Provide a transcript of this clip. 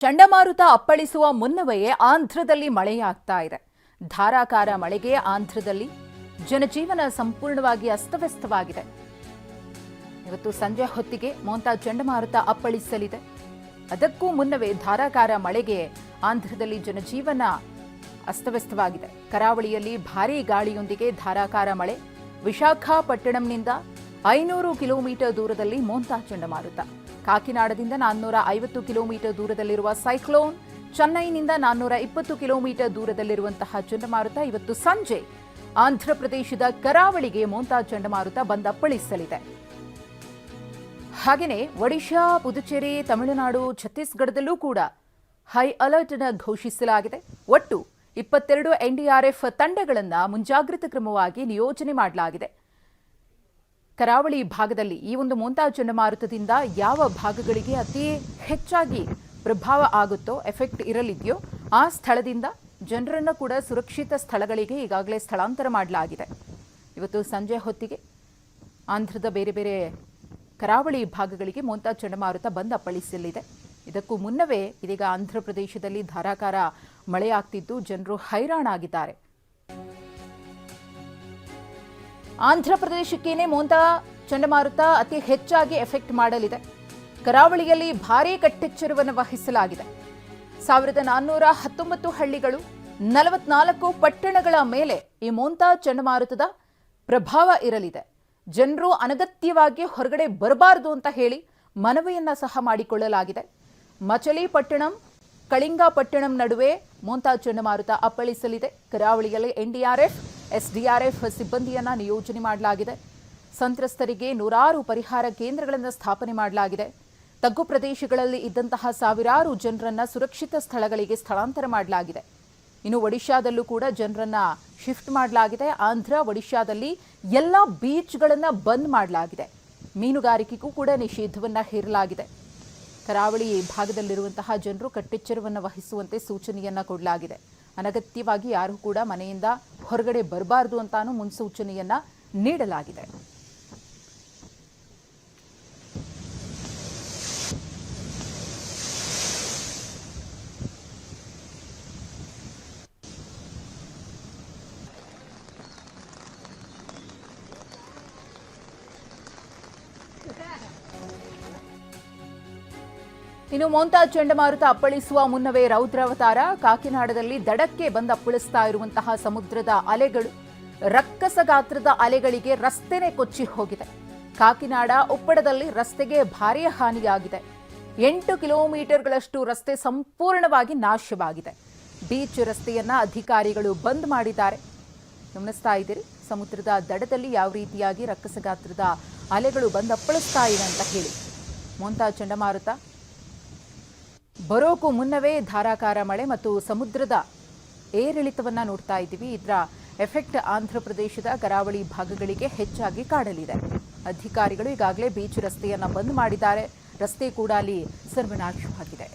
ಚಂಡಮಾರುತ ಅಪ್ಪಳಿಸುವ ಮುನ್ನವೇ ಆಂಧ್ರದಲ್ಲಿ ಮಳೆಯಾಗ್ತಾ ಇದೆ. ಧಾರಾಕಾರ ಮಳೆಗೆ ಆಂಧ್ರದಲ್ಲಿ ಜನಜೀವನ ಸಂಪೂರ್ಣವಾಗಿ ಅಸ್ತವ್ಯಸ್ತವಾಗಿದೆ. ಇವತ್ತು ಸಂಜೆ ಹೊತ್ತಿಗೆ ಮೋಂತಾ ಚಂಡಮಾರುತ ಅಪ್ಪಳಿಸಲಿದೆ. ಅದಕ್ಕೂ ಮುನ್ನವೇ ಧಾರಾಕಾರ ಮಳೆಗೆ ಆಂಧ್ರದಲ್ಲಿ ಜನಜೀವನ ಅಸ್ತವ್ಯಸ್ತವಾಗಿದೆ. ಕರಾವಳಿಯಲ್ಲಿ ಭಾರೀ ಗಾಳಿಯೊಂದಿಗೆ ಧಾರಾಕಾರ ಮಳೆ. ವಿಶಾಖಪಟ್ಟಣಂನಿಂದ 500 ಕಿಲೋಮೀಟರ್ ದೂರದಲ್ಲಿ ಮೋಂತಾ ಚಂಡಮಾರುತ. ಕಾಕಿನಾಡದಿಂದ 450 ಕಿಲೋಮೀಟರ್ ದೂರದಲ್ಲಿರುವ ಸೈಕ್ಲೋನ್, ಚೆನ್ನೈನಿಂದ 420 ಕಿಲೋಮೀಟರ್ ದೂರದಲ್ಲಿರುವಂತಹ ಚಂಡಮಾರುತ ಇವತ್ತು ಸಂಜೆ ಆಂಧ್ರಪ್ರದೇಶದ ಕರಾವಳಿಗೆ ಮೋಂತಾ ಚಂಡಮಾರುತ ಬಂದಪ್ಪಳಿಸಲಿದೆ. ಹಾಗೆಯೇ ಒಡಿಶಾ, ಪುದುಚೇರಿ, ತಮಿಳುನಾಡು, ಛತ್ತೀಸ್ಗಢದಲ್ಲೂ ಕೂಡ ಹೈ ಅಲರ್ಟ್ ಅನ್ನು ಘೋಷಿಸಲಾಗಿದೆ. ಒಟ್ಟು 22 ಎನ್ಡಿಆರ್ಎಫ್ ತಂಡಗಳನ್ನು ಮುಂಜಾಗ್ರತಾ ಕ್ರಮವಾಗಿ ನಿಯೋಜನೆ ಮಾಡಲಾಗಿದೆ. ಕರಾವಳಿ ಭಾಗದಲ್ಲಿ ಈ ಒಂದು ಮೋಂತಾ ಚಂಡಮಾರುತದಿಂದ ಯಾವ ಭಾಗಗಳಿಗೆ ಅತಿ ಹೆಚ್ಚಾಗಿ ಪ್ರಭಾವ ಆಗುತ್ತೋ, ಎಫೆಕ್ಟ್ ಇರಲಿದೆಯೋ ಆ ಸ್ಥಳದಿಂದ ಜನರನ್ನು ಕೂಡ ಸುರಕ್ಷಿತ ಸ್ಥಳಗಳಿಗೆ ಈಗಾಗಲೇ ಸ್ಥಳಾಂತರ ಮಾಡಲಾಗಿದೆ. ಇವತ್ತು ಸಂಜೆ ಹೊತ್ತಿಗೆ ಆಂಧ್ರದ ಬೇರೆ ಬೇರೆ ಕರಾವಳಿ ಭಾಗಗಳಿಗೆ ಮೋಂತಾ ಚಂಡಮಾರುತ ಬಂದಪ್ಪಳಿಸಲಿದೆ. ಇದಕ್ಕೂ ಮುನ್ನವೇ ಇದೀಗ ಆಂಧ್ರ ಪ್ರದೇಶದಲ್ಲಿ ಧಾರಾಕಾರ ಮಳೆಯಾಗ್ತಿದ್ದು ಜನರು ಹೈರಾಣಾಗಿದ್ದಾರೆ. ಆಂಧ್ರ ಪ್ರದೇಶಕ್ಕೇನೆ ಮೋಂತಾ ಚಂಡಮಾರುತ ಅತಿ ಹೆಚ್ಚಾಗಿ ಎಫೆಕ್ಟ್ ಮಾಡಲಿದೆ. ಕರಾವಳಿಯಲ್ಲಿ ಭಾರೀ ಕಟ್ಟೆಚ್ಚರವನ್ನು ವಹಿಸಲಾಗಿದೆ. 1419 ಹಳ್ಳಿಗಳು, 44 ಪಟ್ಟಣಗಳ ಮೇಲೆ ಈ ಮೋಂತಾ ಚಂಡಮಾರುತದ ಪ್ರಭಾವ ಇರಲಿದೆ. ಜನರು ಅನಗತ್ಯವಾಗಿ ಹೊರಗಡೆ ಬರಬಾರದು ಅಂತ ಹೇಳಿ ಮನವಿಯನ್ನ ಸಹ ಮಾಡಿಕೊಳ್ಳಲಾಗಿದೆ. ಮಚಲಿಪಟ್ಟಣಂ, ಕಳಿಂಗಪಟ್ಟಣಂ ನಡುವೆ ಮೋಂತಾ ಚಂಡಮಾರುತ ಅಪ್ಪಳಿಸಲಿದೆ. ಕರಾವಳಿಯಲ್ಲಿ ಎನ್ಡಿಆರ್ಎಫ್, ಎಸ್ಡಿಆರ್ಎಫ್ ಸಿಬ್ಬಂದಿಯನ್ನ ನಿಯೋಜನೆ ಮಾಡಲಾಗಿದೆ. ಸಂತ್ರಸ್ತರಿಗೆ 100 ಪರಿಹಾರ ಕೇಂದ್ರಗಳನ್ನು ಸ್ಥಾಪನೆ ಮಾಡಲಾಗಿದೆ. ತಗ್ಗು ಪ್ರದೇಶಗಳಲ್ಲಿ ಇದ್ದಂತಹ ಸಾವಿರಾರು ಜನರನ್ನ ಸುರಕ್ಷಿತ ಸ್ಥಳಗಳಿಗೆ ಸ್ಥಳಾಂತರ ಮಾಡಲಾಗಿದೆ. ಇನ್ನು ಒಡಿಶಾದಲ್ಲೂ ಕೂಡ ಜನರನ್ನ ಶಿಫ್ಟ್ ಮಾಡಲಾಗಿದೆ. ಆಂಧ್ರ, ಒಡಿಶಾದಲ್ಲಿ ಎಲ್ಲ ಬೀಚ್ಗಳನ್ನು ಬಂದ್ ಮಾಡಲಾಗಿದೆ. ಮೀನುಗಾರಿಕೆಗೂ ಕೂಡ ನಿಷೇಧವನ್ನ ಹೇರಲಾಗಿದೆ. ಕರಾವಳಿ ಭಾಗದಲ್ಲಿರುವಂತಹ ಜನರು ಕಟ್ಟೆಚ್ಚರವನ್ನು ವಹಿಸುವಂತೆ ಸೂಚನೆಯನ್ನ ಕೊಡಲಾಗಿದೆ. ಅನಗತ್ಯವಾಗಿ ಯಾರೂ ಕೂಡ ಮನೆಯಿಂದ ಹೊರಗಡೆ ಬರಬಾರದು ಅಂತಾನೂ ಮುನ್ಸೂಚನೆಯನ್ನ ನೀಡಲಾಗಿದೆ. ಇನ್ನು ಮೋಂತಾ ಚಂಡಮಾರುತ ಅಪ್ಪಳಿಸುವ ಮುನ್ನವೇ ರೌದ್ರಾವತಾರ. ಕಾಕಿನಾಡದಲ್ಲಿ ದಡಕ್ಕೆ ಬಂದಪ್ಪಳಿಸ್ತಾ ಇರುವಂತಹ ಸಮುದ್ರದ ಅಲೆಗಳು, ರಕ್ಕಸ ಗಾತ್ರದ ಅಲೆಗಳಿಗೆ ರಸ್ತೆನೇ ಕೊಚ್ಚಿ ಹೋಗಿದೆ. ಕಾಕಿನಾಡ, ಉಪ್ಪಡದಲ್ಲಿ ರಸ್ತೆಗೆ ಭಾರೀ ಹಾನಿಯಾಗಿದೆ. 8 ಕಿಲೋಮೀಟರ್ಗಳಷ್ಟು ರಸ್ತೆ ಸಂಪೂರ್ಣವಾಗಿ ನಾಶವಾಗಿದೆ. ಬೀಚ್ ರಸ್ತೆಯನ್ನ ಅಧಿಕಾರಿಗಳು ಬಂದ್ ಮಾಡಿದ್ದಾರೆ. ಗಮನಿಸ್ತಾ ಇದ್ದೀರಿ ಸಮುದ್ರದ ದಡದಲ್ಲಿ ಯಾವ ರೀತಿಯಾಗಿ ರಕ್ಕಸ ಗಾತ್ರದ ಅಲೆಗಳು ಬಂದಪ್ಪಳಿಸ್ತಾ ಇವೆ ಅಂತ ಹೇಳಿ. ಮೋಂತಾ ಚಂಡಮಾರುತ ಬರೋಕ್ಕೂ ಮುನ್ನವೇ ಧಾರಾಕಾರ ಮಳೆ ಮತ್ತು ಸಮುದ್ರದ ಏರಿಳಿತವನ್ನ ನೋಡ್ತಾ ಇದ್ದೀವಿ. ಇದರ ಎಫೆಕ್ಟ್ ಆಂಧ್ರ ಪ್ರದೇಶದ ಕರಾವಳಿ ಭಾಗಗಳಿಗೆ ಹೆಚ್ಚಾಗಿ ಕಾಡಲಿದೆ. ಅಧಿಕಾರಿಗಳು ಈಗಾಗಲೇ ಬೀಚ್ ರಸ್ತೆಯನ್ನ ಬಂದ್ ಮಾಡಿದ್ದಾರೆ. ರಸ್ತೆ ಕೂಡ ಅಲ್ಲಿ ಸರ್ವನಾಶವಾಗಿದೆ.